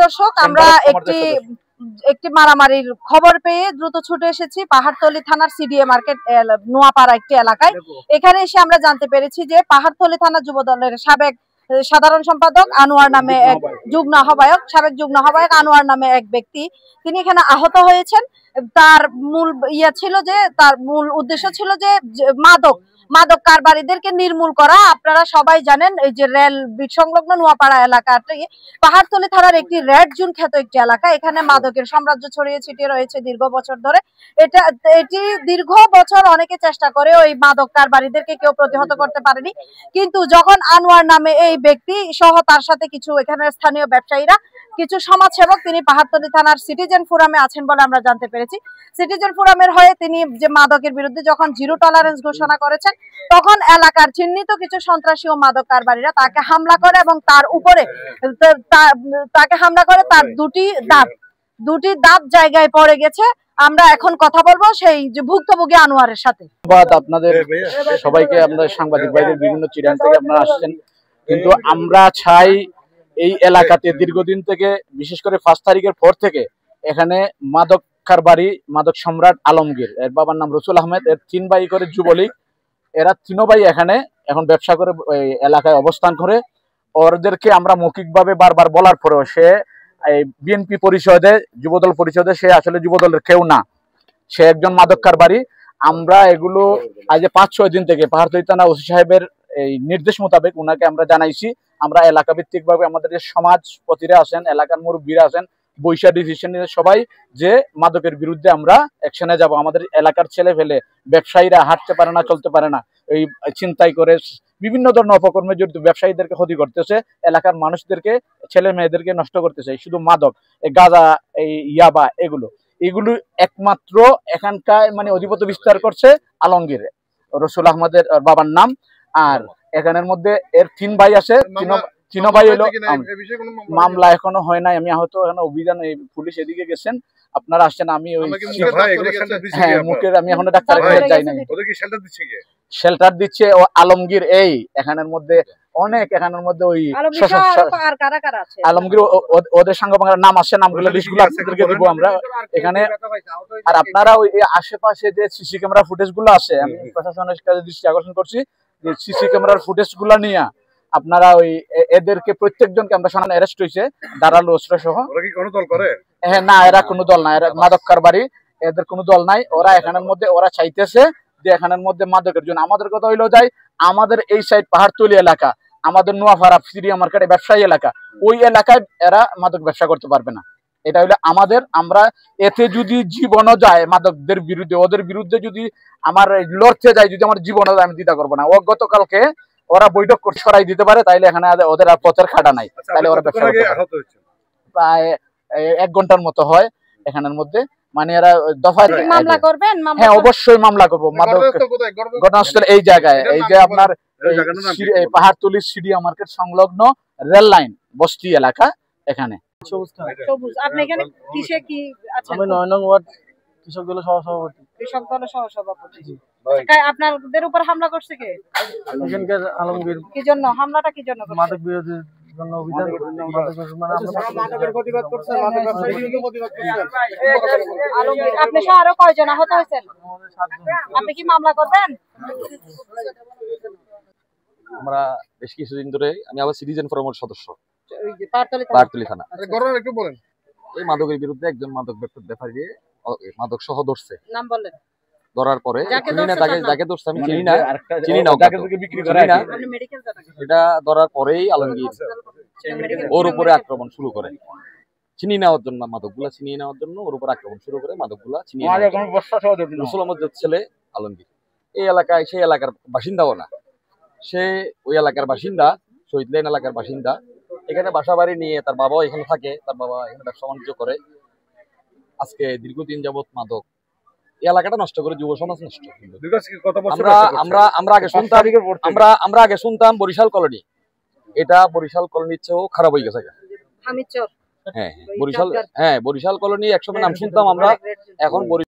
দর্শক, আমরা একটি মারামারির খবর পেয়ে দ্রুত ছুটে এসেছি পাহাড়তলী থানার সিডিএ মার্কেট নোয়াপাড়া একটি এলাকায়। এখানে এসে আমরা জানতে পেরেছি যে পাহাড়তলী থানা যুব দলের সাবেক সাধারণ সম্পাদক আনোয়ার নামে এক সাবেক যুগ্ম আহ্বায়ক আনোয়ার নামে এক ব্যক্তি, তিনি এখানে আহত হয়েছেন। তার মূল উদ্দেশ্য ছিল যে মাদক কারবারিদেরকে নির্মূল করা। আপনারা সবাই জানেন এই যে রেল বিট সংলগ্ন নোয়াপাড়া এলাকাটি পাহাড়তলী থানার একটি রেড জোন খ্যাত একটি এলাকা। এখানে মাদকের সাম্রাজ্য ছড়িয়ে ছিটিয়ে রয়েছে দীর্ঘ বছর ধরে। এটি দীর্ঘ বছর অনেকে চেষ্টা করে ওই মাদক কারবারিদেরকে কেউ প্রতিহত করতে পারেনি, কিন্তু যখন আনোয়ার নামে এই ব্যক্তি সহ তার সাথে কিছু এখানে স্থানীয় ব্যবসায়ীরা, কিছু সমাজসেবক, তিনি পাহাড়তলী থানার সিটিজেন ফোরামে আছেন বলে আমরা জানতে পেরেছি। সিটিজেন ফোরামের হয়ে তিনি যে মাদকের বিরুদ্ধে যখন জিরো টলারেন্স ঘোষণা করেছেন, তখন এলাকার চিহ্নিত কিছু সন্ত্রাসী ও মাদক কারবারিরা তাকে হামলা করে এবং তার দুটি দাঁত জায়গায় পড়ে গেছে। আমরা এখন কথা বলবো সেই যে ভুক্তভোগী আনোয়ারের সাথে। আপনাদের সবাইকে, আপনাদের সাংবাদিক ভাইদের বিভিন্ন চিরাং থেকে আপনারা আসছেন, কিন্তু আমরা চাই এই এলাকাতে দীর্ঘদিন থেকে, বিশেষ করে 5 তারিখের পর থেকে এখানে মাদক কারবারি, মাদক সম্রাট আলমগীর, এর বাবার নাম রসুল আহমেদ, এর 3 ভাই করে যুবলীগ, এরা 3 ভাই এখানে এখন ব্যবসা করে এলাকায় অবস্থান করে। ওদেরকে আমরা মৌখিকভাবে বারবার বলার পরেও সে বিএনপি পরিষদে, যুবদল পরিষদে সে আসলে যুবদলের কেউ না, সে একজন মাদক কারবারি। আমরা এগুলো আজ 5-6 দিন থেকে পাহাড়তলী থানা ওসি সাহেবের এই নির্দেশ মোতাবেক ওনাকে আমরা জানাইছি। আমরা এলাকা ভিত্তিক ভাবে আমাদের যে সমাজপতিরা আছেন, এলাকার মুরব্বীরা আছেন, বৈশা ডিসিশন নিয়ে সবাই যে মাদকের বিরুদ্ধে আমরা অ্যাকশনে যাব। আমাদের এলাকার ছেলে ফেলে ব্যবসায়ীরা হাঁটতে পারে না, চলতে পারে না, এই ছিনতাই করে বিভিন্ন ধরনের অপকর্মে জড়িত ব্যবসায়ীদেরকে ক্ষতি করতেছে, এলাকার মানুষদেরকে, ছেলে মেয়েদেরকে নষ্ট করতেছে। শুধু মাদক, গাঁজা, এই ইয়াবা, এগুলো একমাত্র এখানকার মানে অধিপত্য বিস্তার করছে আলমগীর, রসুল আহমদের বাবার নাম। আর এখানের মধ্যে এর 3 ভাই আছে, 3 ভাই হলো, মামলা এখনো হয় নাই। আমি হয়তো এখানে অভিযান, পুলিশ এদিকে গেছেন, আপনারা আসছেন, আমি ওই মুখের আমি এখনো ডাক্তার যাই নাই। শেল্টার দিচ্ছে ও আলমগীর। এই এখানের মধ্যে অনেক, এখানের মধ্যে ওই আলমগীর ওদের সঙ্গে নাম আসছে, নামগুলো লিস্টগুলো আপনাদেরকে দিব আমরা এখানে। আর আপনারা ওই আশেপাশে যে সিসি ক্যামেরা ফুটেজ গুলো আছে, আমি প্রশাসনের কাছে দৃষ্টি আকর্ষণ করছি যে সিসি ক্যামেরার ফুটেজ গুলা নিয়ে আপনারা ওই এদেরকে প্রত্যেকজনকে আমরা শোনানো অ্যারেস্ট হয়েছে ধারালো অস্ত্র সহ। হ্যাঁ, না, এরা কোনো দল নাই, এরা মাদক কারবারি, এদের কোনো দল নাই। ওরা এখানের মধ্যে ওরা চাইতেছে যে এখানের মধ্যে মাদকের জন্য। আমাদের কথা হইলো যায়, আমাদের এই সাইড পাহাড়তলী এলাকা, আমাদের নোয়াপাড়া সিডিএ মার্কেট ব্যবসায়ী এলাকা, ওই এলাকায় এরা মাদক ব্যবসা করতে পারবে না। এটা হইলো আমাদের। আমরা এতে যদি জীবনও যায় মাদকদের বিরুদ্ধে, ওদের বিরুদ্ধে যদি আমার লড়তে যায়, যদি আমার জীবনও যায়, আমি দ্বিধা করবো না। ও গতকালকে ওরা বৈঠক করে সরাই দিতে পারে, তাইলে এখানে ওদের আর পথের খাটা নাই, তাইলে ওরা ব্যবসা প্রায় 1 ঘন্টার মতো হয় এখানের মধ্যে। মানে এরা দফায় মামলা করবেন? হ্যাঁ, অবশ্যই মামলা করবো। মাদক ঘটনাস্থল এই জায়গায়, এই যে আপনার পাহাড়তলী সিডিএ মার্কেট সংলগ্ন রেল লাইন বস্তি এলাকা, এখানে। আপনি এখানে কিসে কি আছেন? আমি 9 নং ওয়ার্ড কৃষক দলের সহসভাপতি। কৃষক দলের সহসভাপতি। আপনাদের উপর হামলা করছে কে? এখানকার আলমগীর। কি জন্য হামলাটা, কি জন্য? মাদক বিরোধীর জন্য অভিযান, মাদকের প্রতিবাদ করছে, মাদক ব্যবসায়ীর বিরুদ্ধে প্রতিবাদ করছে। আপনি সহ আরো কয়জন আহত হয়েছেন? আপনি কি মামলা করবেন? আমরা বেশ কিছুদিন ধরে, আমি আবার সিটিজেন ফোরামের সদস্য পাহাড়তলী থানা। এই মাদকের বিরুদ্ধে একজন মাদক ব্যাপারী মাদক সহ ধরছে, নাম বলেন। ধরার পরে যাকে ধরছে আমি চিনি না, এটা ধরার পরেই আলমগীর ওর উপরে আক্রমণ শুরু করে, ছিনিয়ে নেওয়ার জন্য, মাদকগুলা ছিনিয়ে নেওয়ার জন্য ওর উপর আক্রমণ শুরু করে। মাদকগুলা ছিনিয়ে রসুল আহমদের ছেলে আলমগীর এই এলাকায়, সেই এলাকার বাসিন্দাও না, সে ওই এলাকার বাসিন্দা, শহীদ লাইন এলাকার বাসিন্দা। এখানে বাসা বাড়ি নিয়ে তার বাবাও এখানে থাকে, তার বাবা এখানে ব্যবসা বাণিজ্য করে। আজকে দীর্ঘদিন যাবৎ মাদক এই এলাকাটা নষ্ট করে যুব সমাজ নষ্ট। আমরা আগে শুনতাম বরিশাল কলোনি, এটা বরিশাল কলোনির চেয়েও খারাপ হয়ে গেছে। হ্যাঁ, বরিশাল কলোনি একসময় নাম শুনতাম আমরা, এখন